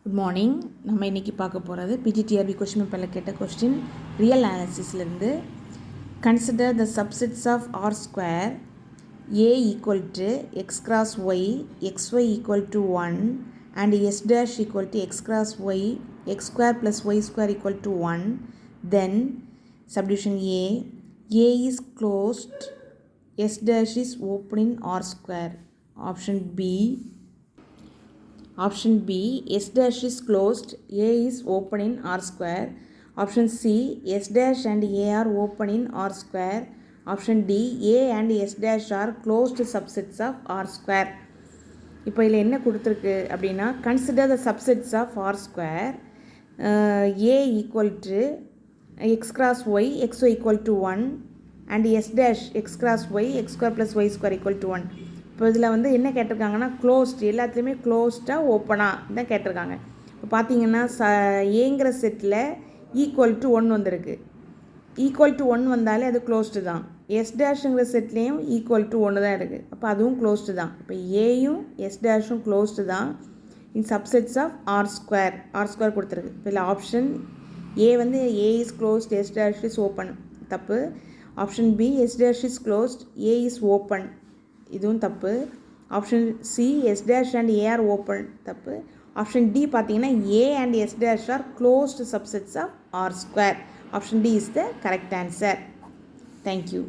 Good morning. நம்ம இன்றைக்கி பார்க்க போகிறது பிஜிடிஆர்பி கொஸ்டின் பேப்பரில் கேட்ட கொஸ்டின் ரியல் அனாலிசிஸ்லேருந்து. Consider the subsets of R square A equal to X cross Y, XY equal to 1 and S dash equal to X cross Y, X square plus Y square equal to 1. Then subdivision A is closed, S dash is open in R square. Option B, S dash is closed, A is open in R square. Option C, S dash and A are open in R square. Option D, A and S dash are closed subsets of R square. இப்போ இதில் என்ன கொடுத்துருக்கு அப்படின்னா, consider the subsets of R square. A equal to x cross y, xy equal to 1 and S dash x cross y, x square plus y square equal to 1. இப்போ இதில் வந்து என்ன கேட்டிருக்காங்கன்னா, closed எல்லாத்துலேயுமே க்ளோஸ்டாக ஓப்பனாக தான் கேட்டிருக்காங்க. இப்போ பார்த்தீங்கன்னா ஏங்கிற செட்டில் ஈக்குவல் டு 1 வந்திருக்கு. ஈக்குவல் டு 1 வந்தாலே அது க்ளோஸ்டு தான். எஸ் டேஷுங்கிற செட்லேயும் ஈக்குவல் டு 1 தான் இருக்குது. அப்போ அதுவும் க்ளோஸ்டு தான். இப்போ ஏயும் எஸ் டேஷும் க்ளோஸ்டு தான் in subsets of R square கொடுத்துருக்கு. இப்போ இல்லை ஆப்ஷன் ஏ வந்து A is closed, S dash is open, தப்பு. Option B, S dash is closed, A is open, இதுவும் தப்பு. Option C, S dash and A are open, தப்பு. Option D பார்த்தீங்கன்னா A and S dash are closed subsets of R square. Option D is the correct answer. Thank you.